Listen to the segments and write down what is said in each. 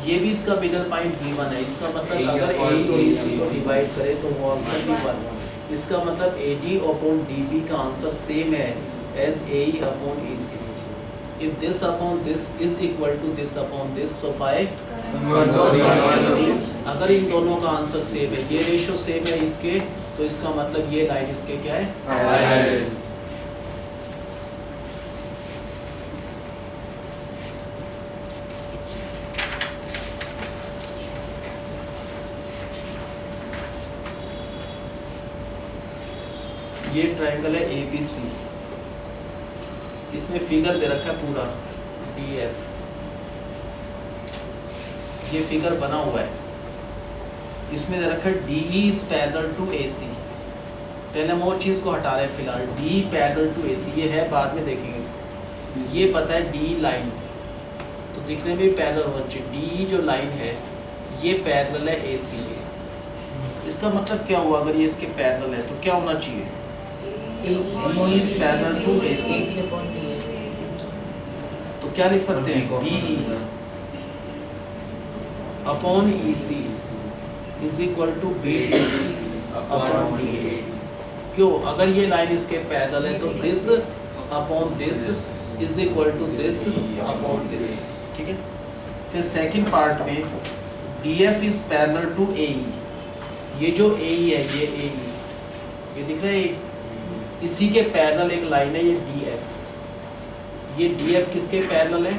ये भी इसका मिडल पॉइंट गिवन है। इसका मतलब अगर ए और इसी को डिवाइड करें तो वो आंसर भी 1। इसका मतलब A D upon D B का आंसर सेम है as A upon A C. If this upon this is equal to this upon this, so by अगर इन दोनों का आंसर सेम है, ये रेशो सेम है इसके, तो इसका मतलब ये लाइन इसके क्या है, ये ट्रायंगल है ए बी सी। इसमें फिगर दे रखा है पूरा डी एफ, ये फिगर बना हुआ है। इसमें दे रखा है D E is parallel to A C. पहले हम और चीज़ को हटा रहे हैं फिलहाल, D parallel to A C ये है, बाद में देखेंगे इसको। ये पता है डी लाइन, तो दिखने में भी पैरेलल होना चाहिए। डी जो लाइन है ये पैरेलल है ए सी के। इसका मतलब क्या हुआ, अगर ये इसके पैरेलल है तो क्या होना चाहिए, D is parallel to A C. तो क्या लिख सकते हैं, B upon E C is equal to B D upon D A. क्यों, अगर ये लाइन इसके पैरेलल है तो this upon this is equal to this upon this. ठीक है। फिर सेकंड पार्ट में D F is parallel to A E. ये जो ए ई है, ये ए ई, ये दिख रहा है, इसी के पैरेलल एक लाइन है ये डी एफ। ये डी एफ किसके पैरेलल है,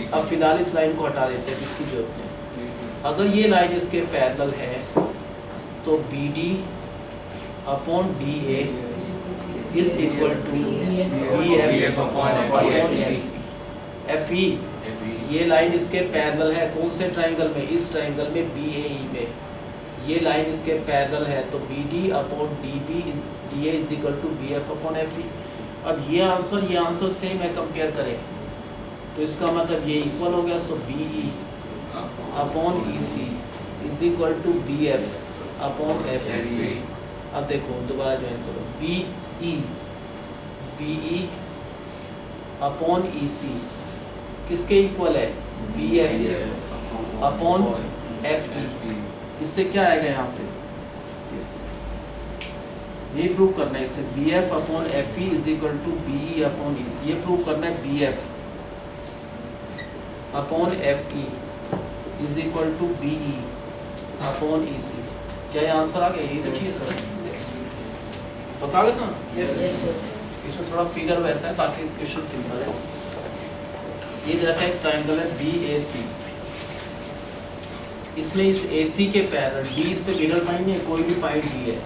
अब फिलहाल इस लाइन को हटा देते हैं, इसकी जरूरत नहीं। अगर ये लाइन इसके पैरेलल है तो B D upon D A is equal to B F upon F E. ये लाइन इसके पैरेलल है कौन से ट्रायंगल में, इस ट्रायंगल में बी ए ई में। ये लाइन इसके पैरेलल है तो B D upon D B is D A is equal to B F upon F E. अब ये आंसर सेम है, कंपेयर करें तो इसका मतलब ये इक्वल हो गया। So B E upon E C is equal to B F upon F E. अब देखो दोबारा ज्वाइन करो, बी ई अपॉन ई सी किसके इक्वल है, B F upon F E. इससे क्या आएगा, यहाँ से ये प्रूव करना है, इसे B F upon F E is equal to B E upon E C. ये प्रूव करना है B F upon F E is equal to B E upon E C. क्या ये आंसर आ गया, यही तो चीज़ है, बता गए सर। इसमें थोड़ा फिगर वैसा है, बाकी क्वेश्चन सिंपल है। ये दे रखा है एक ट्रायंगल है बी ए सी। इसमें इस ए सी के पैरेलल, डी इस पे मिडल पॉइंट नहीं है, कोई भी पॉइंट डी है।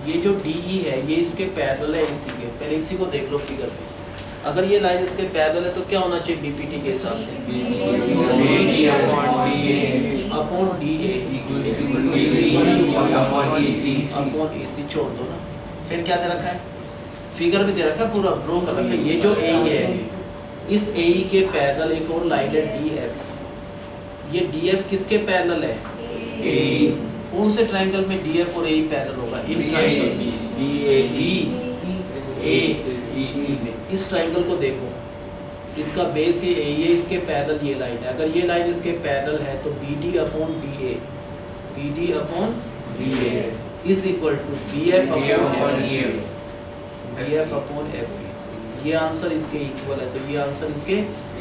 ये जो डी ई है ये इसके पैरेलल है ए सी के। पहले इसी को देख लो फिगर पे, अगर ये लाइन इसके पैरेलल है तो क्या होना चाहिए बीपीटी के हिसाब से, upon D A upon A सी। छोड़ दो ना, फिर क्या दे रखा है, फिगर में दे रखा है पूरा ड्रॉ कर रखा है। ये जो ए है, इस ए के पैरेलल एक और लाइन है डी एफ। ये डी एफ किसके पैरेलल है, ए। कौन से ट्रायंगल में डी एफ और ए पैरेलल होगा, इन ट्रायंगल में डी ए ई में। इस ट्रायंगल को देखो, इसका बेस ये ए, ये इसके पैरेलल ये लाइन है। अगर ये लाइन इसके पैरेलल है तो B D upon B A, B D upon B A is equal to B F upon B F upon F E. ये आंसर इसके इक्वल है, तो ये आंसर इसके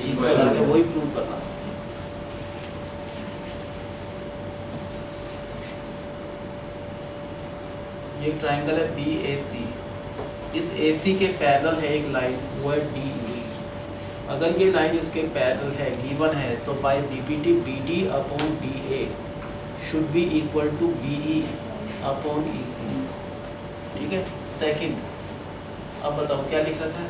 इक्वल आ गया, वही प्रूव करना। ये ट्रायंगल है बी ए सी। इस ए सी के पैरेलल है एक लाइन, वो है डी ई। अगर ये लाइन इसके पैरेलल है, गिवन है, तो by BPT B D upon D A should be equal to B E upon E C. ठीक है। सेकंड, अब बताओ क्या लिख रखा है,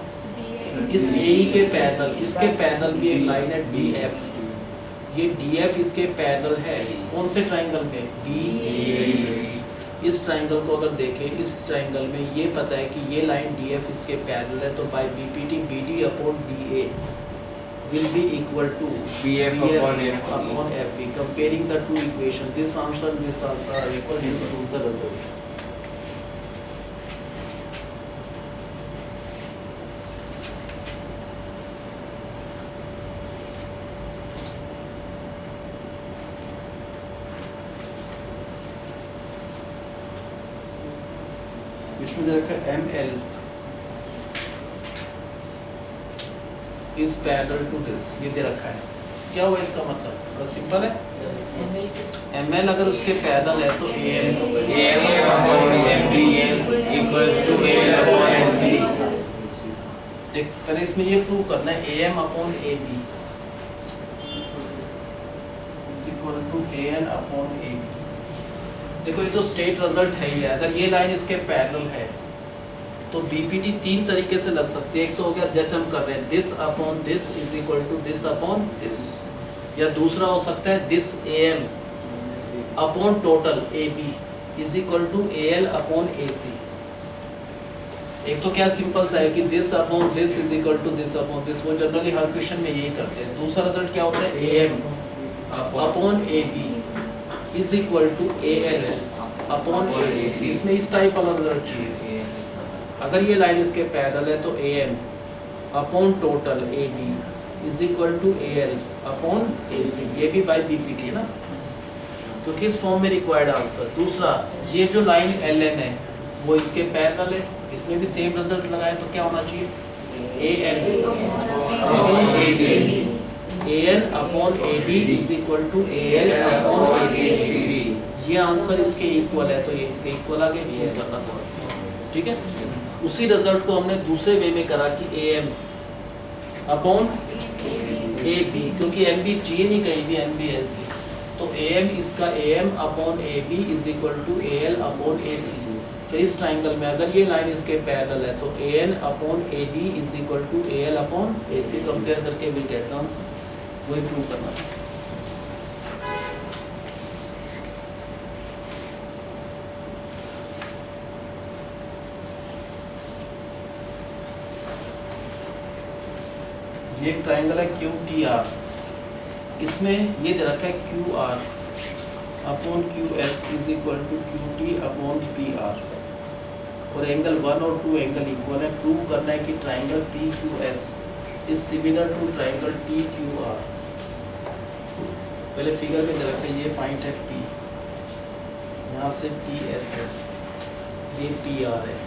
इस ए के पैरेलल, इसके पैरेलल भी एक लाइन है डी एफ। ये डी एफ इसके पैरेलल है कौन से ट्रायंगल में, डी। इस ट्रायंगल को अगर देखें, इस ट्रायंगल में ये पता है कि ये लाइन डी एफ इसके पैरेलल है, तो by BPT B D upon D A will be equal to BF upon FE. Comparing the two equations, this answer and this answer are equal, hence prove the result. इसमें दे रखा है ML is parallel to this, ये दे रखा है। क्या हुआ इसका मतलब? बस सिंपल है, ML अगर उसके पैरेलल है तो AM पहले इसमें ये प्रूव करना है AM upon AB is equal to AN upon AB। देखो ये तो स्टेट रिजल्ट है ही है। अगर ये लाइन इसके पैरेलल है तो BPT तीन तरीके से लग सकती है। एक तो हो गया जैसे हम कर रहे हैं this upon this is equal to this upon this, या दूसरा हो सकता है this AM upon total AB is equal to AL upon AC। एक तो क्या सिंपल सा है कि this upon this is equal to this upon this, वो जनरली हर क्वेश्चन में यही करते हैं। दूसरा रिजल्ट क्या होता है AM upon AB is equal to AL upon AC। इसमें इस टाइप वाला रिजल्ट चाहिए। अगर ये लाइन इसके पैरेलल है तो AM upon total AB is equal to AL upon AC, ये भी बाय BPT है ना, क्योंकि इस फॉर्म में रिक्वायर्ड आंसर। दूसरा ये जो लाइन LN है वो इसके पैरेलल है, इसमें भी सेम रिजल्ट लगाए तो क्या होना चाहिए AN upon AD, AN upon AD is equal to AL upon AC। ये आंसर इसके इक्वल है तो ये इसके इक्वल आगे भी करना पड़ेगा, ठीक है। उसी रिजल्ट को हमने दूसरे वे में करा कि AM अपॉन AB, क्योंकि MB चाहिए नहीं कहीं भी, MB LC, तो AM इसका AM upon AB is equal to AL upon AC। फिर इस ट्राइंगल में अगर ये लाइन इसके पैरेलल है तो AN upon AD is equal to AL upon AC compare करके विल गेट द आंसर। वही प्रूव करना है। ये एक ट्राइंगल है QTR, इसमें ये दे रखा है QR upon QS is equal to QT upon PR, और एंगल 1 और 2 एंगल इक्वल है। प्रूव करना है कि triangle PQS is similar to triangle TQR। पहले फिगर में दे रखा है ये पॉइंट है P, यहाँ से PS है, ये PR है,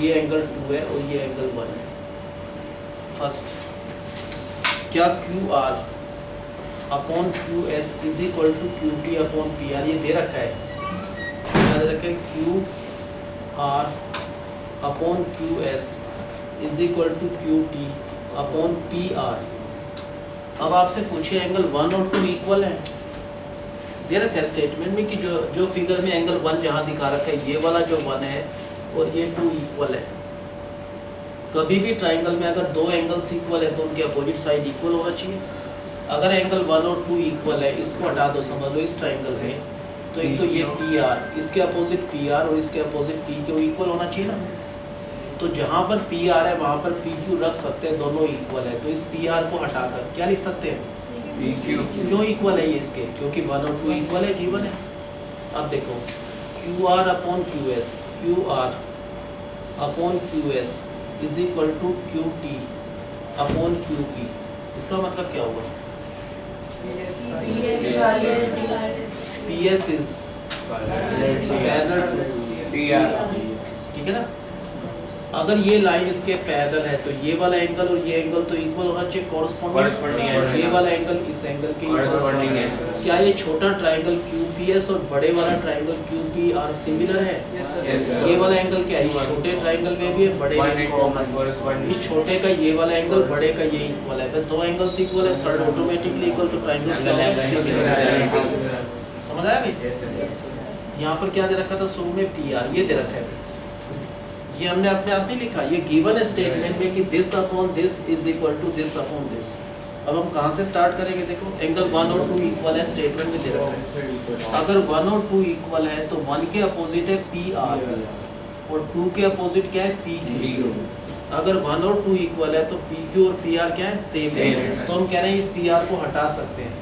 ये एंगल 2 है और ये एंगल 1 है। फर्स्ट, क्या QR upon QS is equal to QT upon PR, ये दे रखा है, क्या दे रखा है QR upon QS is equal to QT upon PR। अब आपसे पूछिए एंगल 1 और 2 इक्वल है, दे रखा है स्टेटमेंट में कि जो फिगर में एंगल 1 जहाँ दिखा रखा है ये वाला जो 1 है और ये 2 इक्वल है। कभी भी ट्राइंगल में अगर दो एंगल्स इक्वल है तो उनके अपोजिट साइड इक्वल होना चाहिए। अगर एंगल 1 और 2 इक्वल है, इसको हटा दो, समझ लो इस ट्राइंगल में, तो एक तो ये PR, इसके अपोजिट PR और इसके अपोजिट PQ इक्वल होना चाहिए ना। तो जहाँ पर PR है वहाँ पर PQ रख सकते हैं, दोनों इक्वल है। तो इस PR को हटाकर क्या लिख सकते हैं PQ। क्यों इक्वल है ये इसके? क्योंकि 1 और 2 इक्वल है, गिवन है। अब देखो QR upon QS, QR upon QS is equal to QT upon QP। इसका मतलब क्या होगा? PS is parallel to PR, ठीक है ना। अगर ये लाइन इसके पैरेलल है तो ये वाला एंगल और ये एंगल तो इक्वल होना चाहिए, कॉरस्पॉन्डिंग, और ये वाला एंगल इस एंगल के इक्वल है। क्या ये छोटा ट्राइंगल QPS और बड़े वाला ट्राइंगल QPR सिमिलर है? ये वाला एंगल क्या है? इस छोटे ट्राइंगल में भी है, बड़े में भी कॉमन। इस छोटे का ये वाला एंगल, बड़े का ये इक्वल है। अगर दो एंगल्स इक्वल है, थर्ड ऑटोमेटिकली इक्वल, तो ट्राइंगल्स क्या होगा? सिमिलर। समझ आया भाई? यहाँ पर क्या दे रखा था शुरू में? PR, ये दे रखा है। ये हमने अपने आप नहीं लिखा, ये गिवन है स्टेटमेंट में कि this upon this is equal to this upon this. अब हम कहाँ से स्टार्ट करेंगे? देखो एंगल 1 और 2 इक्वल है, स्टेटमेंट में दे रखा है। अगर 1 और 2 इक्वल है तो 1 के अपोजिट है PR और 2 के अपोजिट क्या है? PQ। अगर 1 और 2 इक्वल है तो PQ और PR क्या है? सेम है। तो हम कह रहे हैं इस PR को हटा सकते हैं।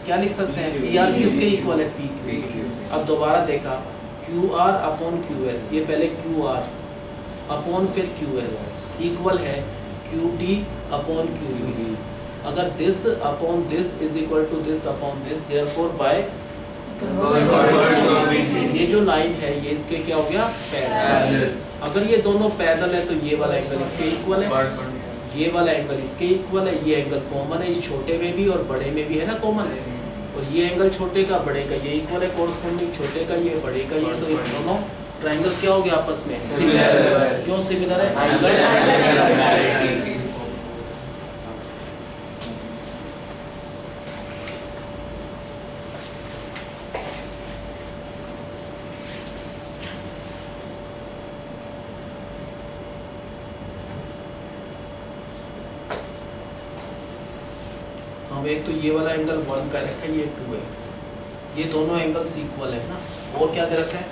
क्या लिख सकते हैं? PR किसके इक्वल है? PQ। अब दोबारा देखा, QR अपॉन QS, ये पहले QR अपॉन फिर QS इक्वल है QT अपॉन QP। अगर this upon this is equal to this upon this, therefore by ये जो लाइन है ये इसके क्या हो गया, पैरेलल। अगर ये दोनों पैरेलल है तो ये वाला एंगल इसके इक्वल है, ये वाला एंगल इसके इक्वल है, ये एंगल कॉमन है, इस छोटे में भी और बड़े में भी है ना कॉमन है, और ये एंगल छोटे का बड़े का ये इक्वल है, कोरस्पोंडिंग छोटे का ये बड़े का ये, तो ये दोनों ट्रायंगल क्या हो गया आपस में, सिमिलर। क्यों सिमिलर है, एंगल। अब एक तो ये वाला एंगल 1 का रखा है, ये 2 है, ये दोनों एंगल्स इक्वल है ना। और क्या दे रखा है,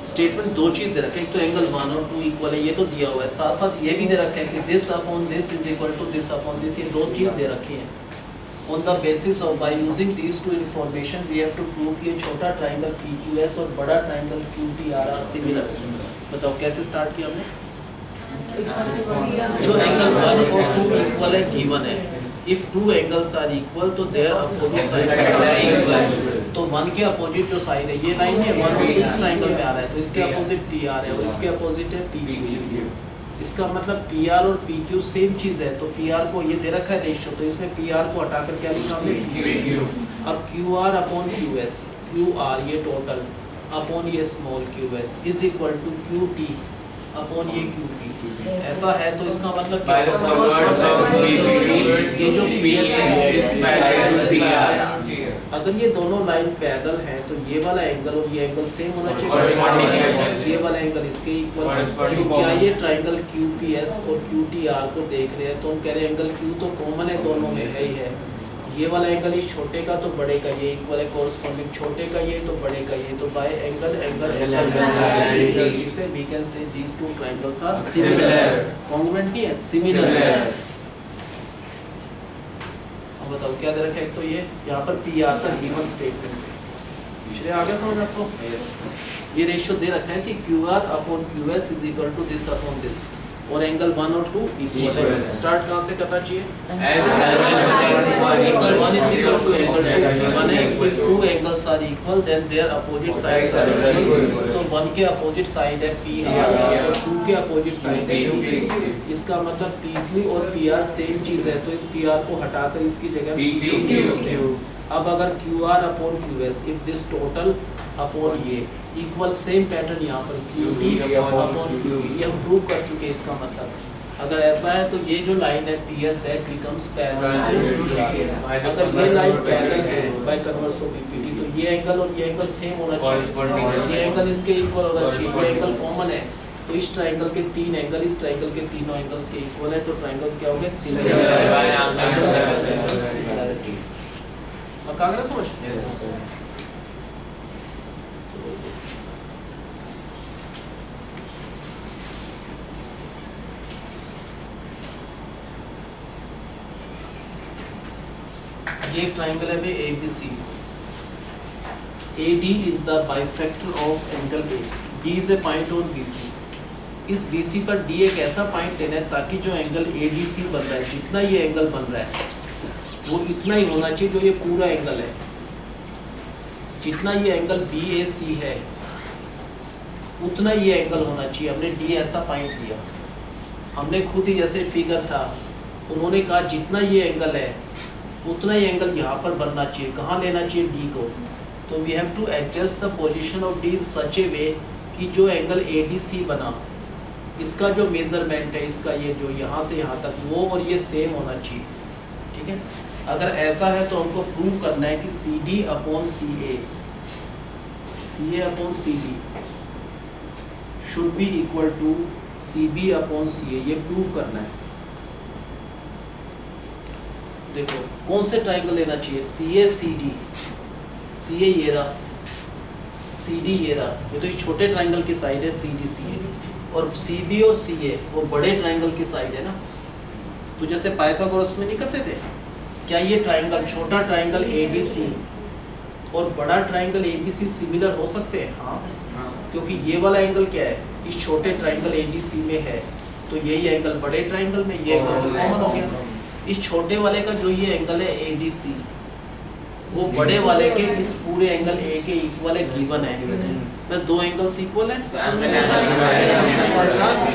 स्टेटमेंट दो चीज दे रखा है, एक तो एंगल 1 और 2 इक्वल है, ये तो दिया हुआ है, साथ साथ ये भी दे रखा है कि this upon this is equal to this upon this, ये दो चीज दे रखी है। On the basis of by using these two information we have to prove कि ये छोटा ट्रायंगल PQS और बड़ा ट्रायंगल QTR आर सिमिलर। बताओ कैसे स्टार्ट किया हमने, जो एंगल 1 और 2 इक्वल है गिवन है, if two angles are equal तो their opposite sides are equal. तो 1 के अपोजिट जो साइड है ये लाइन है 1 और इस ट्रायंगल में आ रहा है, तो इसके अपोजिट PR है और इसके अपोजिट है PQ। इसका मतलब PR और PQ सेम चीज है, तो PR को ये दे रखा है रेशियो, तो इसमें PR को हटाकर क्या लिखा हमने, PQ। अब QR अपॉन QS, QR ये टोटल अपॉन ये small QS is equal to QT upon ये QP। ऐसा है तो इसका मतलब क्या होगा, ये जो PS है, अगर ये दोनों लाइन पैरेलल हैं तो ये वाला एंगल और ये एंगल सेम होना चाहिए, ये वाला एंगल इसके इक्वल। तो क्या ये ट्रायंगल QPS और QTR को देख रहे हैं तो हम कह रहे हैं एंगल Q तो कॉमन है दोनों में है ही है, ये वाला एंगल इस छोटे का तो बड़े का ये इक्वल है, कोरस्पोंडिंग छोटे का ये तो बड़े का ये, तो बाय एंगल जिसे we can say these two triangles are similar. Congruent नहीं है, सिमिलर। अब बताओ क्या दे रखा है, एक तो ये यहाँ पर PR था गिवन स्टेटमेंट में, पिछले आ गया समझ आपको, ये रेशियो दे रखा है कि QR upon QS is equal to this upon this, और एंगल 1 और 2 इक्वल है। स्टार्ट कहाँ से करना चाहिए, angle 1 is equal to angle 2 1 है, if two angles are equal then their opposite sides are equal। so 1 के अपोजिट साइड है PR और 2 के अपोजिट साइड है QP। इसका मतलब PQ और PR सेम चीज है, तो इस PR को हटाकर इसकी जगह PQ लिख सकते हो। अब अगर QR upon QS if this total upon ये इक्वल, सेम पैटर्न यहाँ पर QT अपॉन QP, ये हम प्रूव कर चुके हैं। इसका मतलब अगर ऐसा है तो ये जो लाइन है PS दैट बिकम्स पैरेलल। अगर ये लाइन पैरेलल है बाय कन्वर्स ऑफ BPD तो ये एंगल और ये एंगल सेम होना चाहिए, ये एंगल इसके इक्वल होना चाहिए, ये एंगल कॉमन है, तो इस ट्रायंगल के 3 एंगल इस ट्रायंगल के तीनों एंगल्स के इक्वल है, तो ट्रायंगल्स क्या हो गए, सिमिलरिटी। अब कागज समझ ये एक ट्रायंगल है भाई ABC। AD is the bisector of angle A, D is a point on BC। इस BC पर D एक ऐसा पॉइंट लेना है ताकि जो एंगल ADC बन रहा है, जितना ये एंगल बन रहा है वो इतना ही होना चाहिए जो ये पूरा एंगल है, जितना ये एंगल BAC है उतना ये एंगल होना चाहिए। हमने D ऐसा पॉइंट लिया, हमने खुद ही जैसे फिगर था उन्होंने कहा जितना ये एंगल है उतना ही एंगल यहाँ पर बनना चाहिए, कहाँ लेना चाहिए, D को। तो we have to adjust the position of D in such a way कि जो एंगल ADC बना इसका जो मेजरमेंट है इसका ये जो यहाँ से यहाँ तक वो और ये सेम होना चाहिए, ठीक है। अगर ऐसा है तो हमको प्रूव करना है कि CD upon CA, CA upon CD should be equal to CB upon CA, ये प्रूव करना है। देखो कौन से ट्रायंगल लेना चाहिए, CA CD, CA ये रहा, CD ये रहा, ये तो इस छोटे ट्रायंगल की साइड है CD CA, और CB और CA वो बड़े ट्रायंगल की साइड है ना। तो जैसे पाइथागोरस में नहीं करते थे, क्या ये ट्रायंगल छोटा ट्रायंगल ABC और बड़ा ट्रायंगल ABC सिमिलर हो सकते हैं? हाँ, क्योंकि ये वाला एंगल क्या है, इस छोटे ट्रायंगल ABC में है, तो यही एंगल बड़े ट्रायंगल में, ये एंगल तो कॉमन हो गया। इस छोटे वाले का जो ये एंगल है ADC वो बड़े वाले के इस पूरे एंगल ए के इक्वल है, गिवन है। तो दो एंगल्स इक्वल है,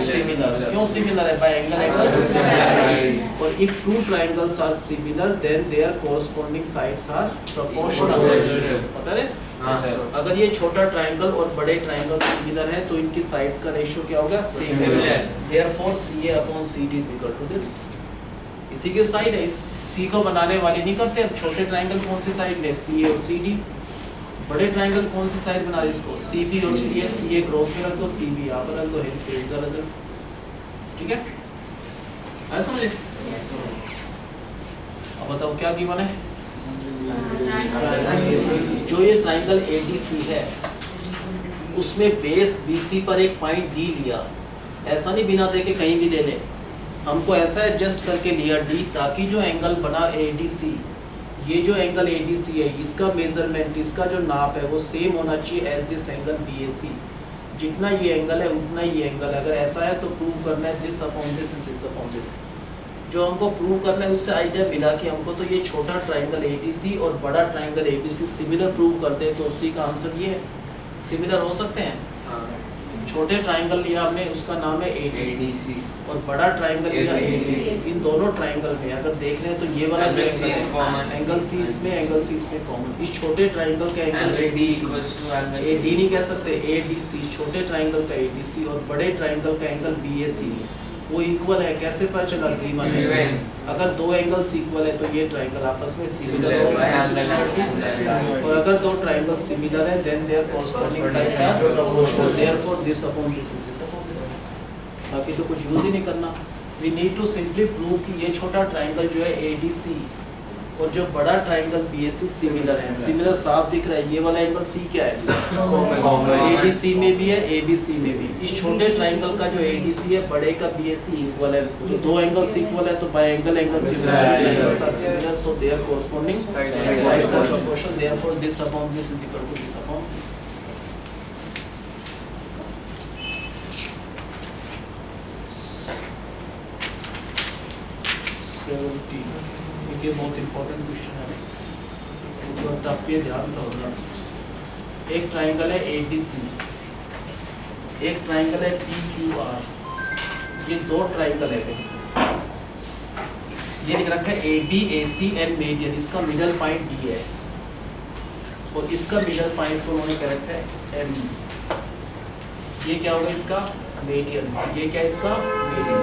सिमिलर। क्यों सिमिलर है? By angle. और if two triangles are similar then their corresponding sides are proportional. पता है? अगर ये छोटा ट्रायंगल और बड़े ट्रायंगल सिमिलर है तो इनकी साइड्स का रेशियो क्या होगा? Same. Therefore CA upon CD is equal to this. इसी की साइड है, इस C को बनाने वाले नहीं करते। अब छोटे ट्रायंगल कौन सी साइड ले? CA और CD। बड़े ट्रायंगल कौन सी साइड बना रहे इसको? CB और CA। CA क्रॉस में रख दो, CB यहाँ पर रख दो, हेंस क्रिएट कर दो। ठीक है, आया समझ? अब बताओ क्या गिवन है? जो ये ट्रायंगल ADC है उसमें बेस BC पर एक पॉइंट D लिया। ऐसा नहीं बिना देखे कहीं भी ले ले, हमको ऐसा एडजस्ट करके लिया D, ताकि जो एंगल बना ADC, ये जो एंगल ADC है इसका मेजरमेंट, इसका जो नाप है वो सेम होना चाहिए एज दिस एंगल BAC। जितना ये एंगल है उतना ही एंगल। अगर ऐसा है तो प्रूव करना है this upon this and this upon this. जो हमको प्रूव करना है उससे आइडिया मिला कि हमको तो ये छोटा ट्रायंगल ADC और बड़ा ट्रायंगल ABC सिमिलर प्रूव करते हैं, तो उसी का आंसर ये है। सिमिलर हो सकते हैं। छोटे ट्रायंगल लिया हमने, उसका नाम है ADC और बड़ा ट्रायंगल लिया ABC। इन दोनों ट्रायंगल में अगर देख रहे हैं तो ये वाला जो एंगल C इसमें, एंगल C इसमें कॉमन। इस छोटे ट्रायंगल का एंगल ADC, AD नहीं कह सकते, ADC छोटे ट्रायंगल का ADC और बड़े ट्रायंगल का एंगल BAC वो इक्वल है। कैसे पता चला? गिवन है। अगर दो एंगल्स इक्वल है तो ये ट्रायंगल आपस में सिमिलर होगा। और अगर दो ट्रायंगल सिमिलर है then their corresponding sides are proportional. Therefore this upon this and this upon this. बाकी तो कुछ यूज ही नहीं करना। We need to simply prove कि ये छोटा ट्रायंगल जो है ADC और जो बड़ा ट्रायंगल BAC सिमिलर है। सिमिलर साफ दिख रहा है। ये वाला एंगल C क्या है? ADC में भी है, ABC में भी। इस छोटे ट्रायंगल का जो ADC है बड़े का BAC इक्वल है। तो दो एंगल्स इक्वल है तो by angle similar, so their corresponding sides are proportional. Therefore this upon this is equal to this upon this. ये बहुत इंपॉर्टेंट क्वेश्चन है, तो टफ पे ध्यान से होगा। एक ट्रायंगल है ABC, एक ट्रायंगल है PQR। ये दो ट्रायंगल है। ये लिख रखा है AB AC एंड मीडियन। इसका मिडल पॉइंट D है और इसका मिडल पॉइंट को उन्होंने कह रखा है MD। ये क्या होगा? इसका मीडियन। ये क्या है? इसका मीडियन।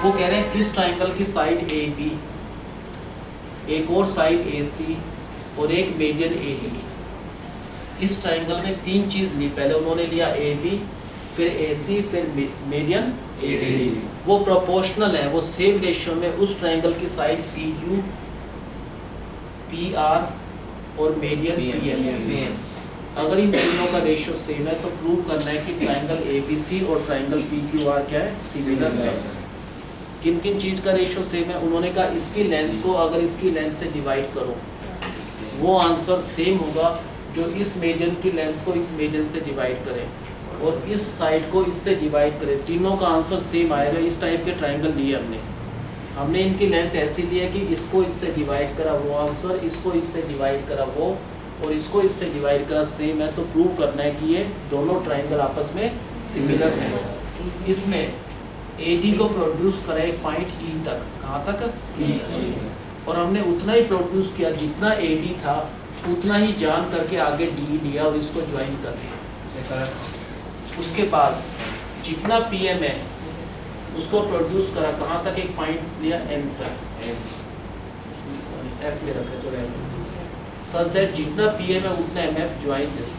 वो कह रहे हैं इस ट्रायंगल की साइड AB, एक और साइड AC और एक मीडियन AD। इस ट्रायंगल में तीन चीज ली। पहले उन्होंने लिया AB, फिर AC, फिर मीडियन AD। वो प्रोपोर्शनल है, वो सेम रेशियो में उस ट्रायंगल की साइड PQ, PR और मीडियन PM। अगर इन तीनों का रेशियो सेम है तो प्रूव करना है कि ट्रायंगल ABC और ट्रायंगल PQR क्या है? सिमिलर है। किन किन चीज का रेशियो सेम है? उन्होंने कहा इसकी लेंथ को अगर इसकी लेंथ से डिवाइड करो वो आंसर सेम होगा जो इस मीडियन की लेंथ को इस मीडियन से डिवाइड करे और इस साइड को इससे डिवाइड करे। तीनों का आंसर सेम आएगा। इस टाइप के ट्रायंगल लिए हमने इनकी लेंथ ऐसी ली है कि इसको इससे डिवाइड करा वो आंसर, इसको इससे डिवाइड करा वो और इसको इससे डिवाइड करा सेम है। तो प्रूव करना है कि ये दोनों ट्रायंगल आपस में सिमिलर है। इसमें AD को प्रोड्यूस करा एक पॉइंट E तक। कहाँ तक? और हमने उतना ही प्रोड्यूस किया जितना AD था, उतना ही जान करके आगे D लिया और इसको ज्वाइन कर लिया। उसके बाद जितना PM है उसको प्रोड्यूस करा। कहाँ तक? एक पॉइंट लिया M तक। F ले रखा तो F सच दैट जितना PM है उतना MF ज्वाइन दिस।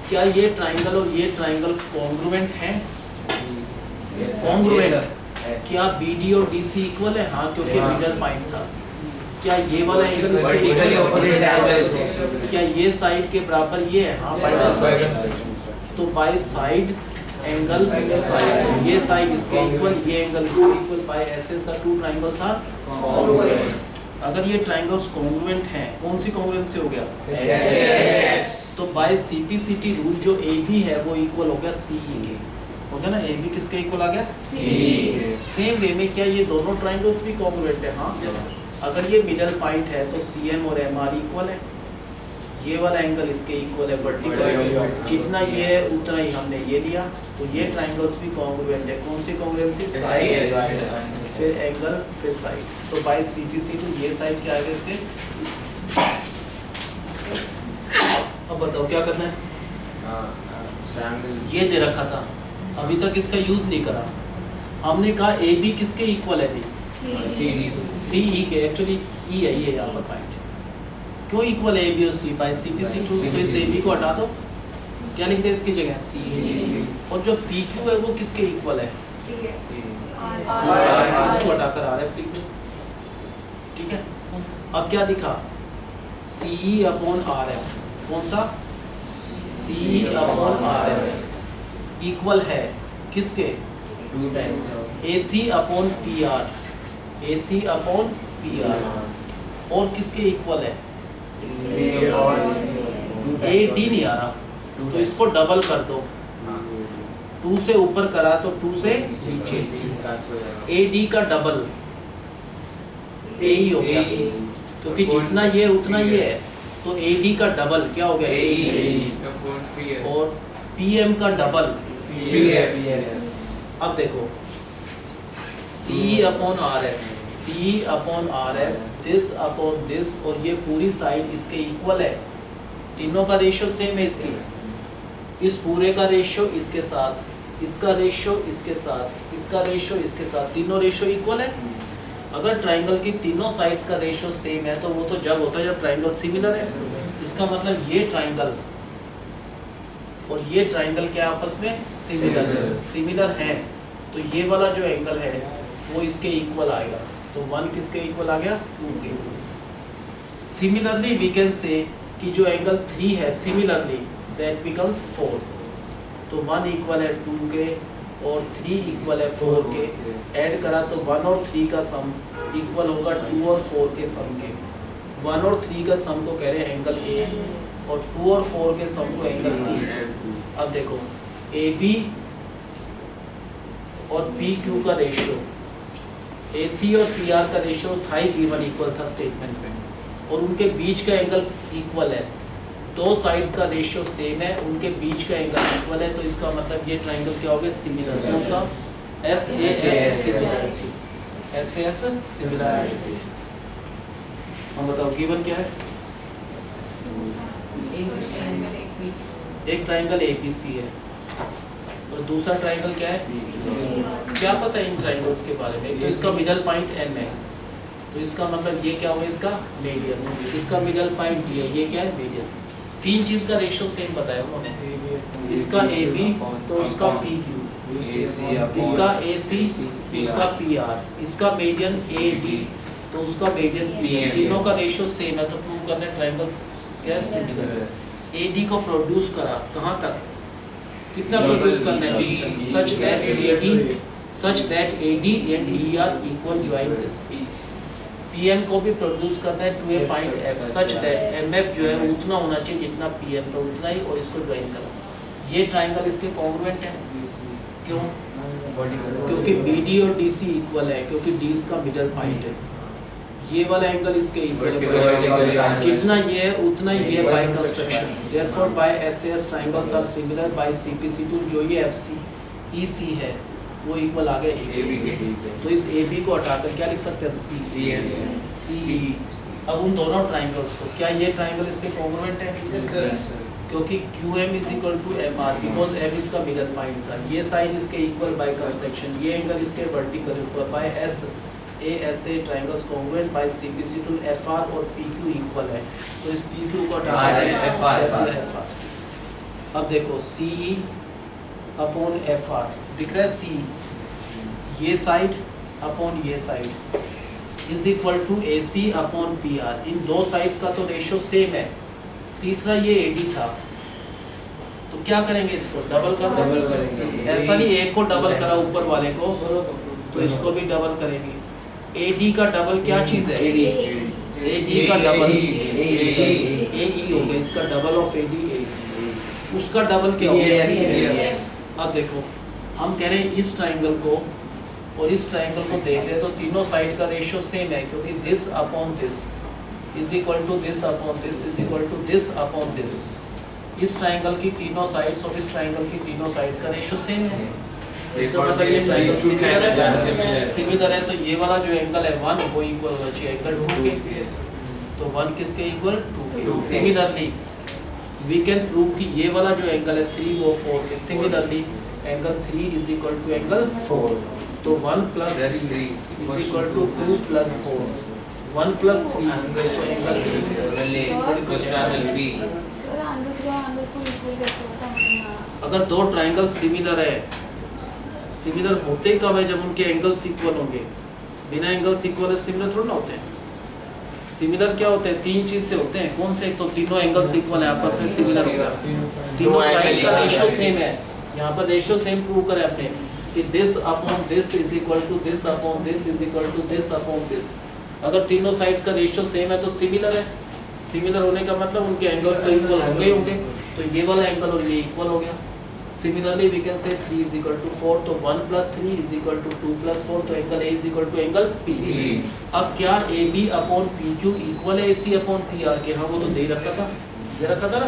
क्या ये ट्रायंगल और ये ट्रायंगल कॉन्ग्रुएंट हैं? कॉन्ग्रुएंट। क्या BD और DC इक्वल है? हाँ, क्योंकि मिडल पॉइंट था। क्या ये वाला एंगल इसके इक्वल है? क्या ये साइड के बराबर ये है? हाँ, तो बाय साइड एंगल साइड, ये साइड इसके इक्वल, ये एंगल इसके equal. By SS the two triangles are congruent. अगर ये ट्रायंगल्स कॉन्ग्रुएंट हैं, कौन सी कॉन्ग्रुएंसी हो गया? तो बाय CPCT रूल जो AB है वो इक्वल हो गया CE के। हो गया ना? AB किसके इक्वल आ गया? C। सेम वे में क्या ये दोनों ट्रायंगल्स भी कॉन्ग्रुएंट है? हाँ, अगर ये मिडल पॉइंट है तो सी एम और एम आर इक्वल है, ये वाला एंगल इसके इक्वल है वर्टिकल, जितना ये है उतना ही हमने ये लिया, तो ये ट्राइंगल्स भी कॉन्ग्रुएंट है। कौन सी कॉन्ग्रुएंसी? साइड फिर एंगल फिर साइड। तो बाय CP/C2 ये साइड क्या आएगा इसके। अब बताओ क्या करना है। ये दे रखा था, अभी तक इसका यूज नहीं करा। हमने कहा AB किसके इक्वल है? CE के, एक्चुअली E है ये यहाँ पर पॉइंट। क्यों इक्वल है AB और C? बाय CP/C2 इस AB को हटा दो, क्या लिख दे इसकी जगह? CE। और जो PQ है वो किसके इक्वल है? इसको हटाकर RF लिख दो, ठीक है। अब क्या दिखा? CE/RF, कौन सा? CE/RF इक्वल है किसके? AC/PR, AC/PR। और किसके इक्वल है? AD नहीं आ रहा, तो इसको डबल कर दो। 2 से ऊपर करा तो 2 से नीचे, AD का डबल AE हो गया, क्योंकि जितना ये उतना ये है, तो AD का डबल क्या हो गया? AE। और PM का डबल PF। अब देखो CE/RF, CE/RF, this upon this, और ये पूरी साइड इसके इक्वल है। तीनों का रेशियो सेम है इसकी, इस पूरे का रेशियो इसके साथ, इसका रेशियो इसके साथ, इसका रेशियो इसके साथ, तीनों रेशियो इक्वल है। अगर ट्राइंगल की तीनों साइड्स का रेशियो सेम है तो वो तो जब होता है जब ट्राइंगल सिमिलर है। इसका मतलब ये ट्राइंगल और ये ट्राइंगल क्या आपस में सिमिलर है, तो ये वाला जो एंगल है वो इसके इक्वल आएगा। तो 1 किसके इक्वल आ गया? 2 के। सिमिलरली वी कैन से कि जो एंगल 3 है, सिमिलरली दैट बिकम्स 4। तो 1 इक्वल है 2 के और 3 इक्वल है 4 के। ऐड करा तो 1 और 3 का सम इक्वल होगा 2 और 4 के सम के। 1 और 3 का सम को कह रहे हैं एंगल A, और 2 और 4 के सम को एंगल B। अब देखो AB और PQ का रेशियो, AC और PR का रेशियो था ही गिवन इक्वल था स्टेटमेंट में, और उनके बीच का एंगल इक्वल है। दो साइड्स का रेशियो सेम है, उनके बीच का एंगल इक्वल है, तो इसका मतलब ये ट्राइंगल क्या हो गया? सिमिलर। कौन सा? SAS similarity, SAS similarity. हम बताओ गिवन क्या है? एक ट्राइंगल ABC है और दूसरा ट्राइंगल क्या है? क्या पता है इन ट्राइंगल्स के बारे में? तो इसका मिडल पॉइंट M है, तो इसका मतलब ये क्या होगा? इसका मीडियन। इसका मिडल पॉइंट D है, ये क्या है? मीडियन। तीन चीज का रेशियो सेम बताया उन्होंने। इसका AB तो उसका PQ, इसका AC उसका PR, इसका मीडियन AD तो उसका मीडियन PM। तीनों का रेशियो सेम है, तो प्रूव करने ट्राइंगल्स क्या सिमिलर। AD को प्रोड्यूस करा कहाँ तक? कितना प्रोड्यूस करना है? Such that AD and E are equal join this. PM को भी प्रोड्यूस करना है to a point F, such that MF जो है वो उतना होना चाहिए जितना PM था उतना ही, और इसको ज्वाइन करा। ये ट्राइंगल इसके कॉन्ग्रुएंट है। क्यों? क्योंकि BD और DC इक्वल है, क्योंकि D इसका मिडल पॉइंट है। ये वाला एंगल इसके इक्वल है, जितना ये है उतना ही ये by construction. Therefore by SAS triangles are similar by CP/C2। जो ये FC EC है वो इक्वल आ गया AB के। तो इस AB को हटाकर क्या लिख सकते हैं हम? CE। अब उन दोनों ट्रायंगल्स को, क्या ये ट्रायंगल इसके कॉन्ग्रुएंट है? क्योंकि QM is equal to MR, because M इसका मिडल पॉइंट था। ये साइड इसके इक्वल बाय कंस्ट्रक्शन, ये एंगल इसके vertical equal by ASA triangles congruent by CP/C2। FR और PQ इक्वल है, तो इस PQ को हटाकर FR। अब देखो CE अपॉन FR दिख रहा है। CE ये साइड अपॉन ये side is equal to AC upon PR। इन दो साइड्स का तो रेशियो सेम है। तीसरा ये AD था, तो क्या करेंगे? इसको डबल करेंगे। ऐसा नहीं एक को डबल करा ऊपर वाले को, तो इसको भी डबल करेंगे। AD का डबल क्या चीज़ है? AD का डबल AE हो गया, इसका डबल ऑफ AD। उसका डबल क्या हो गया? अब देखो हम कह रहे हैं इस ट्राइंगल को और इस ट्राइंगल को देख रहे हैं तो तीनों साइड का रेशियो सेम है, क्योंकि this upon this is equal to this upon this is equal to this upon this. इस ट्राइंगल की तीनों साइड्स और इस ट्राइंगल की तीनों साइड्स का रेशियो सेम है। इसका मतलब ये ट्राइंगल सिमिलर है, तो ये वाला जो एंगल है 1 वो इक्वल होना चाहिए एंगल 2 के, तो 1 किसके इक्वल 2 के। सिमिलरली वी कैन प्रूव कि ये वाला जो एंगल है 3 वो 4 के। Similarly angle 3 is equal to angle 4, तो 1 plus 3 is equal to 2 plus 4, 1 plus 3 तो एंगल 3। अगर दो ट्राइंगल सिमिलर है, सिमिलर होते कब है जब उनके एंगल्स इक्वल होंगे, बिना एंगल्स इक्वल है सिमिलर थोड़ा ना होते हैं। सिमिलर क्या होते हैं, तीन चीज से होते हैं। कौन से? एक तो तीनों एंगल्स इक्वल है आपस में सिमिलर होगा, तीनों साइड्स का रेशियो सेम है। यहाँ पर रेशियो सेम प्रूव करें आपने कि this upon this is equal to this upon this is equal to this upon this. अगर तीनों साइड्स का रेशियो सेम है तो सिमिलर है। सिमिलर होने का मतलब उनके एंगल्स तो इक्वल होंगे ही होंगे, तो ये वाला एंगल और ये इक्वल हो गया। Similarly we can say 3 is equal to 4, तो 1 plus 3 is equal to 2 plus 4, तो angle A is equal to angle P। अब क्या AB अपॉन PQ इक्वल है AC अपॉन PR के? हाँ वो तो दे रखा था, दे रखा था ना।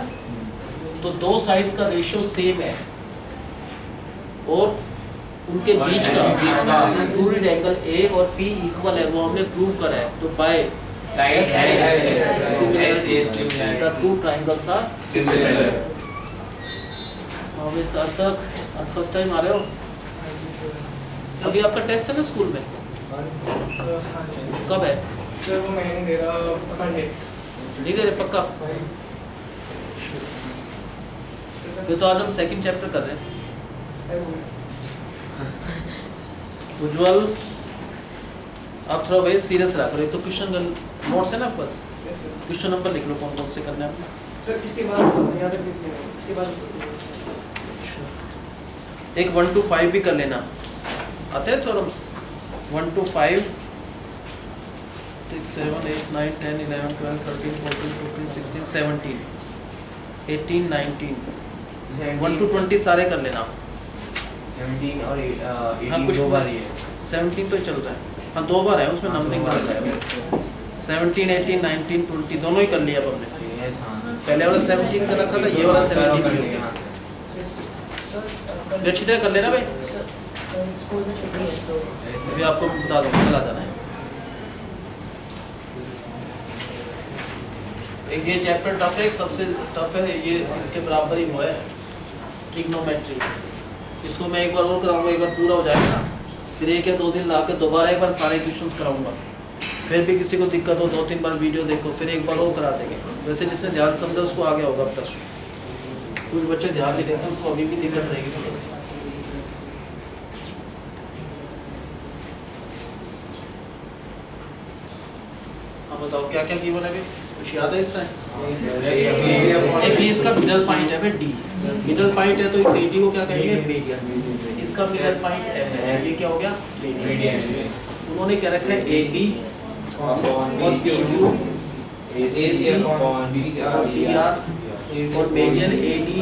तो दो साइड्स का रेशियो सेम है और उनके बीच का इंक्लूडेड एंगल A और P इक्वल है, वो हमने प्रूव करा है। तो bye the two triangles are similar। हमें साथ तक आज फर्स्ट टाइम आ रहे हो, अभी आपका टेस्ट है ना स्कूल में, कब है? वो मैं नहीं दे रहा, मंडे नहीं दे रहे पक्का? फिर तो आज हम सेकंड चैप्टर कर रहे हैं। उज्जवल आप थोड़ा वही सीरियस रहा करो। तो क्वेश्चन नोट्स है ना आपके पास, क्वेश्चन नंबर लिख लो कौन कौन से करने हैं आपको। सर इसके बाद याद रख लेंगे, इसके बाद एक 1 to 5 भी कर लेना, आते हैं थ्योरम्स 1 to 5 6 7 8 9 10 11 12 13 14 15 16 17 18 19 1 to 20 सारे कर लेना। 17 और 18 कुछ दो बार ही है। 17 तो चल रहा है, हाँ 2 बार है उसमें, नंबरिंग बदल रहा है। 17 18 19 20 दोनों ही कर लिया अब हमने। पहले वाला 17 का रखा था, ये वाला 17 भी हो गया। ये अच्छी तरह कर लेना भाई, स्कूल में छुट्टी है तो अभी आपको बता दूंगा, चला जाना है। एक ये चैप्टर टफ है, एक सबसे टफ है ये, इसके बराबर ही वो है ट्रिग्नोमेट्री। इसको मैं एक बार और कराऊंगा, एक बार पूरा हो जाएगा ना, फिर 1 या 2 दिन ला के दोबारा एक बार सारे क्वेश्चंस कराऊंगा। फिर भी किसी को दिक्कत हो 2-3 बार वीडियो देखो, फिर एक बार और करा देंगे। वैसे जिसने ध्यान समझा उसको आगे होगा। अब तक कुछ बच्चे ध्यान नहीं देते, उनको अभी भी दिक्कत रहेगी थोड़ा सा। हाँ बताओ क्या क्या गिवन है, कुछ याद है इस टाइम? एक ये इसका मिडल पॉइंट है डी, मिडल पॉइंट है तो इस एडी को क्या कहेंगे? मीडियन। इसका मिडल पॉइंट एम है, ये क्या हो गया? मीडियन। उन्होंने क्या रखा है? ए बी और पी क्यू ए सी और पी आर और मीडियन ए डी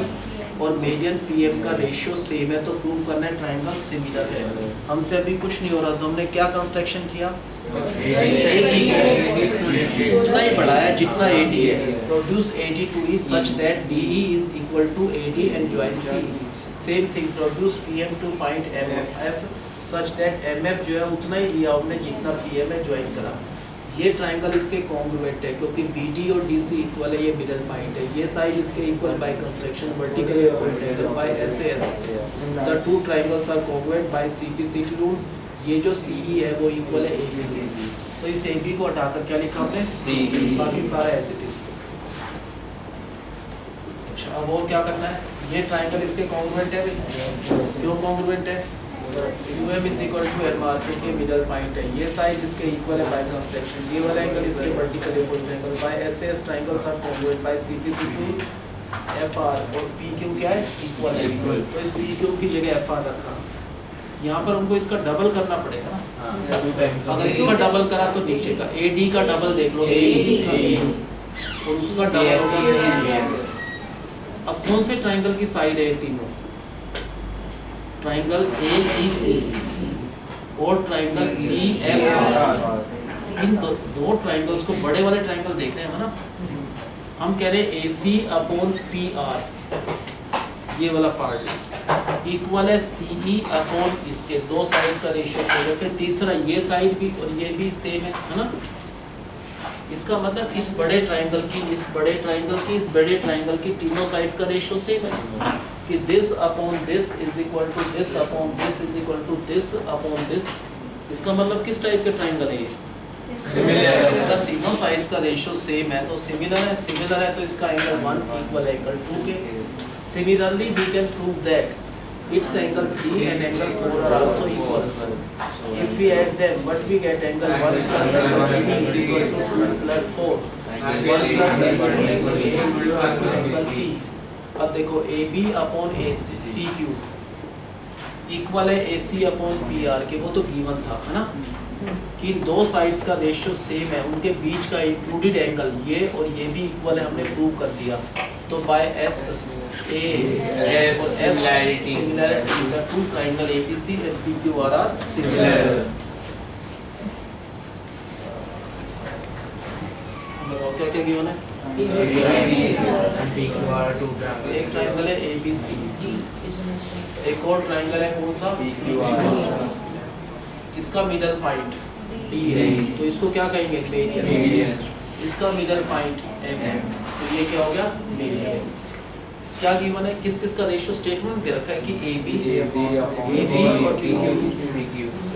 और मीडियन पी एम का रेशियो सेम है, तो प्रूव करना है ट्राइंगल सिमिलर है। हमसे अभी कुछ नहीं हो रहा, तो हमने क्या कंस्ट्रक्शन किया? उतना ही बड़ा है जितना AD है। Produce AD to E such that DE is equal to AD and join C। Same thing, produce PM to point MF such that MF जो है उतना ही लिया हमने जितना PM है, ज्वाइन करा। ये ट्राइंगल इसके कॉन्ग्रुएंट है क्योंकि BD और DC इक्वल है, ये मिडल पॉइंट है। ये साइड इसके equal by construction vertically appointed by SAS। The two triangles are congruent by CP/CT rule. ये जो CE है वो इक्वल है AB के, तो इस AB को हटाकर क्या लिखा हमने? CE। बाकी सारा एज इट इज। अच्छा अब और क्या करना है? ये ट्राइंगल इसके कॉन्ग्रुएंट है भाई। क्यों कॉन्ग्रुएंट है? UM is equal to MR क्योंकि मिडल पॉइंट है। ये साइड इसके इक्वल है बाय कंस्ट्रक्शन। ये वाला एंगल इसके vertical opposite angle by SAS triangles are congruent by CP/CT FR और PQ क्या है? इक्वल है। तो इस PQ की जगह FR रखा। यहाँ पर हमको इसका डबल करना पड़ेगा ना। अगर इसका डबल करा तो नीचे का AD का डबल देख लो, AE और उसका डबल होगा। अब कौन से ट्राइंगल की साइड है? तीनों ट्राइंगल ABC। और ट्राइंगल EFR। इन दो ट्राइंगल्स को, बड़े वाले ट्राइंगल देख रहे हैं ना, हम कह रहे हैं AC अपॉन PR, ये वाला पार्ट इक्वल है CE अपॉन इसके दो साइड्स का रेशियो सेम है। फिर तीसरा ये साइड भी और ये भी सेम है ना। इसका मतलब इस बड़े ट्राइंगल की, इस बड़े ट्राइंगल की, इस बड़े ट्राइंगल की तीनों साइड्स का रेशियो सेम है कि this upon this is equal to this upon this is equal to this upon this. इसका मतलब किस टाइप के ट्राइंगल है ये? अगर तीनों साइड्स का रेशियो सेम है तो सिमिलर है। सिमिलर है तो इसका एंगल 1 इक्वल एंगल 2 के। Similarly we can prove that its angle 3 and angle 4 are also equal. If we add them, what we get? Angle 1 plus angle 3 is equal to 2 plus 4. 1 plus angle 2 angle A is equal to angle P. अब देखो AB upon PQ इक्वल है AC upon PR के, वो तो given था है ना कि दो साइड्स का रेशियो सेम है, उनके बीच का इंक्लूडेड एंगल ये और ये भी इक्वल है, हमने प्रूव कर दिया। तो बाय S A और S similarity the two triangle ABC and PQR are similar। बताओ क्या क्या गिवन है? एक ट्राइंगल है ABC, एक और ट्राइंगल है कौन सा? PQR। इसका मिडल पॉइंट D है तो इसको क्या कहेंगे? मीडियन। इसका मिडल पॉइंट M, तो ये क्या हो गया? मीडियन। क्या गिवन है? किस किस का रेशियो स्टेटमेंट दे रखा है कि AB और PQ,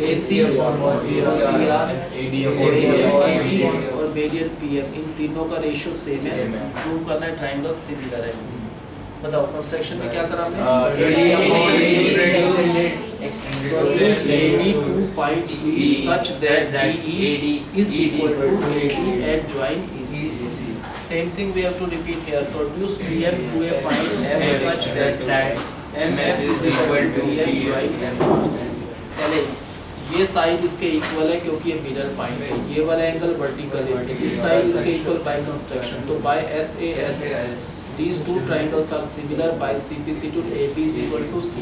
AC और PR, AD और मीडियन PM, इन तीनों का रेशियो सेम है। प्रूव करना है ट्राइंगल सिमिलर है। बताओ कंस्ट्रक्शन में क्या करा हमने? Produce AD to point E such that DE is equal to AD and join EC. Same thing we have to repeat here. Produce PM to a point F such that MF is equal to PM join F। पहले ये side इसके equal है क्योंकि ये middle point है, ये वाला angle vertical है, इस साइड इसके इक्वल बाय कंस्ट्रक्शन। तो bye SAS these two triangles are similar by CPC to AB is equal to C।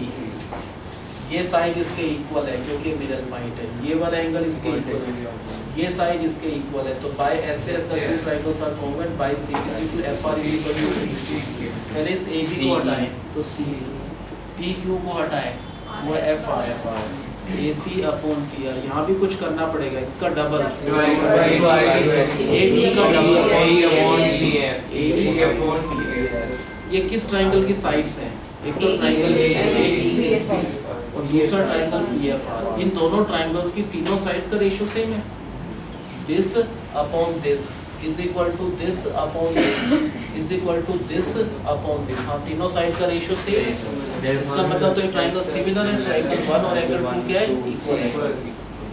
ये साइड इसके इक्वल है क्योंकि मिडल पॉइंट है, ये वाला एंगल इसके इक्वल है, ये साइड इसके इक्वल है। तो bye SS the two triangles are congruent by CPC to FR is equal to P। पहले इस AB को हटाएं तो C, PQ को हटाएं वो FR, AC अपॉन PR। यहाँ भी कुछ करना पड़ेगा, इसका डबल AD का डबल AD अपॉन PF। ये किस ट्राइंगल की साइड्स हैं? एक तो ट्राइंगल ABC और दूसरा ट्राइंगल PFR। इन दोनों ट्राइंगल्स की तीनों साइड्स का रेशियो सेम है। This upon this is equal to this upon this is equal to this upon this. हाँ, तीनों साइड का रेशियो सेम है। इसका मतलब तो ये ट्राइंगल सिमिलर है। ट्राइंगल 1 और एंगल 2 क्या है? इक्वल है।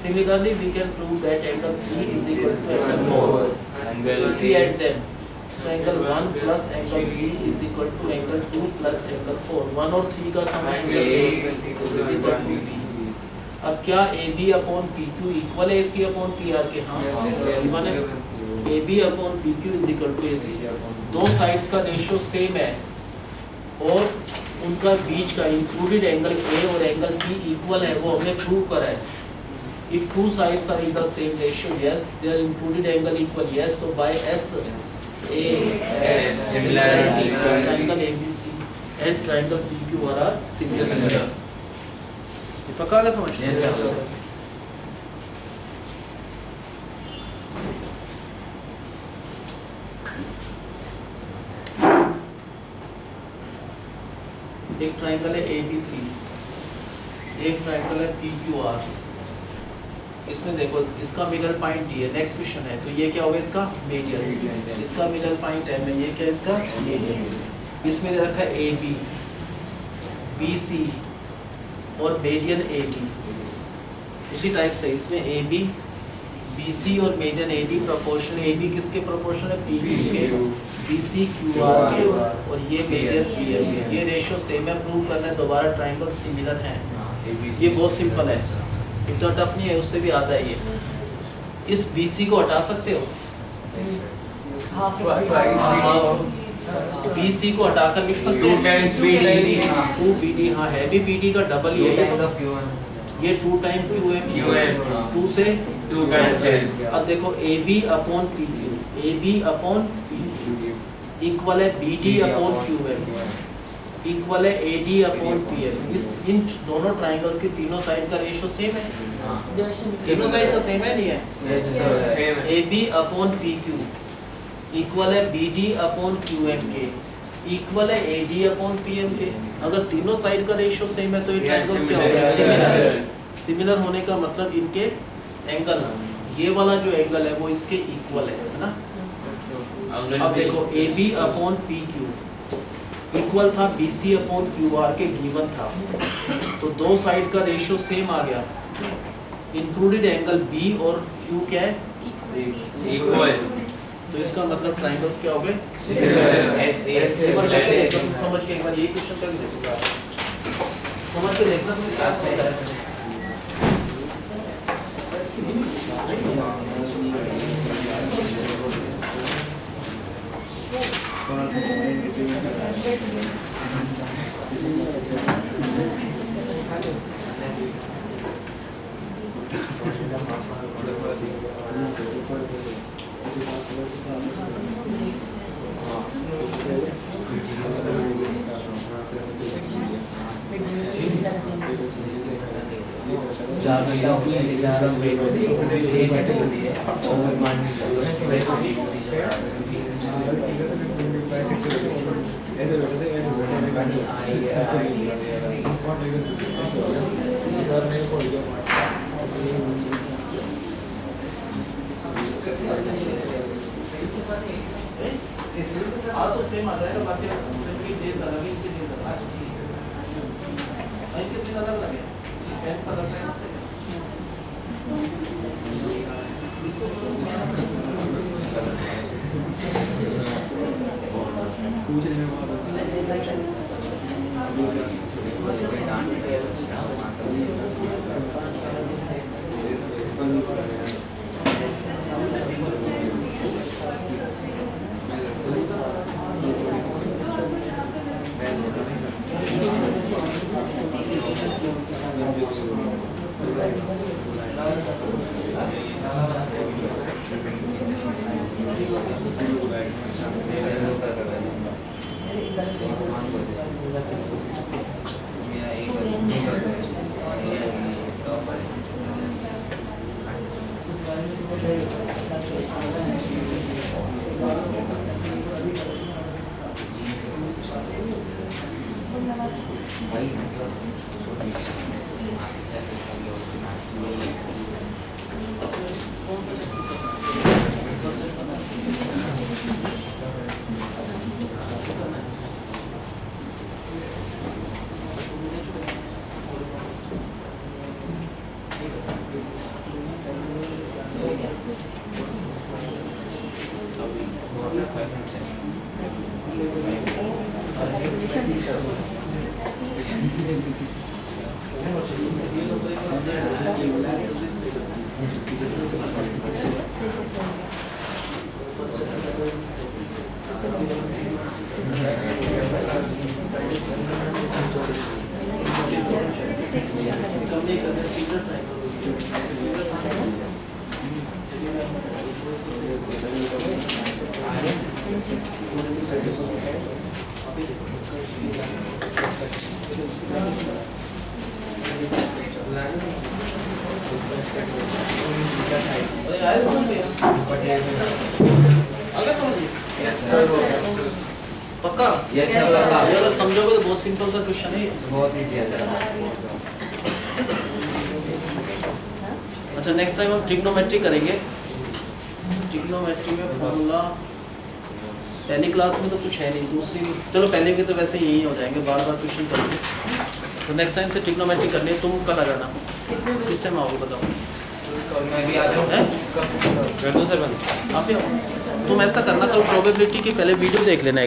Similarly we can prove that angle 3 is equal to angle 4 if we add them. So angle 1 plus angle 3 is equal to angle 2 plus angle 4। 1 और 3 का सम angle A is equal to B। अब क्या AB upon PQ इक्वल है AC upon PR के? हाँ, equal है। AB upon PQ is equal to AC। दो साइड्स का रेशियो सेम है और उनका बीच का इंक्लूडेड एंगल A और एंगल P इक्वल है, वो हमने प्रूव करा है। If two sides are in the same ratio, yes, their included angle equal, yes। So by S AS similarity triangle ABC and triangle PQR are similar। ये पक्का है समझ? Yes sir। एक ट्राइंगल है ABC, एक triangle है PQR। इसमें देखो इसका मिडल पॉइंट D है। नेक्स्ट क्वेश्चन है तो ये क्या होगा? इसका मीडियन। इसका मिडल पॉइंट M है, ये क्या है? इसका मीडियन। इसमें दे रखा है AB, BC और मीडियन AD। उसी टाइप से इसमें AB, BC और मीडियन AD प्रोपोर्शन। AB किसके प्रोपोर्शन है? PQ के, BC QR के और ये मीडियन PM के। ये रेशियो सेम है। प्रूव करना है दोबारा ट्राइंगल सिमिलर है। ये बहुत सिंपल है, इतना टफ नहीं है, उससे भी आता है ये। इस BC को हटा सकते हो? BC को हटाकर लिख सकते हो 2BD। हाँ है भी BD का डबल ही है। ये 2 टाइम QM, QM, 2 से 2 cancel. अब देखो AB upon PQ, AB upon PQ इक्वल है BD अपॉन QM इक्वल है AD अपॉन PL। इस इन दोनों ट्राइंगल्स की तीनों साइड का रेशियो सेम है, तीनों साइड का सेम है नहीं है? Yes sir, same. AB upon PQ इक्वल है BD अपॉन QM के इक्वल है AD अपॉन PM के। अगर तीनों साइड का रेशियो सेम है तो ये ट्राइंगल्स क्या हो गया? सिमिलर। सिमिलर होने का मतलब इनके एंगल, ये वाला जो एंगल है वो इसके इक्वल है ना। अब देखो AB अपॉन PQ इक्वल था BC अपॉन QR के गिवन था, तो दो साइड का रेशियो सेम आ गया। इंक्लूडेड एंगल B और Q क्या है? Equal. तो इसका मतलब ट्राइंगल्स क्या हो गए? Similar. समझ के एक बार यही क्वेश्चन करके देखूंगा, समझ के देखना तो क्या सही है। तो सेम आ जाएगा, बाकी इनकी डेज अलग है, इनकी डेज अलग है। इनके दिन अलग अलग है, पेन का अलग है। पक्का? Yes, sir. अगर समझोगे तो बहुत सिंपल सा क्वेश्चन है। बहुत इजी है सर। अच्छा, नेक्स्ट टाइम हम ट्रिग्नोमेट्री करेंगे। ट्रिग्नोमेट्री में फॉर्मूला पहली क्लास में तो कुछ है नहीं, दूसरी चलो पहले के तो वैसे यही हो जाएंगे, बार बार क्वेश्चन करेंगे। तो नेक्स्ट टाइम से ट्रिग्नोमेट्री करनी है। तुम कल आ जाना, किस टाइम आओगे बताओ? मैं भी आ जाऊँ। कर दो सर बंद, आप ही आओ। तुम ऐसा करना, कल प्रोबेबिलिटी की पहले वीडियो देख लेना।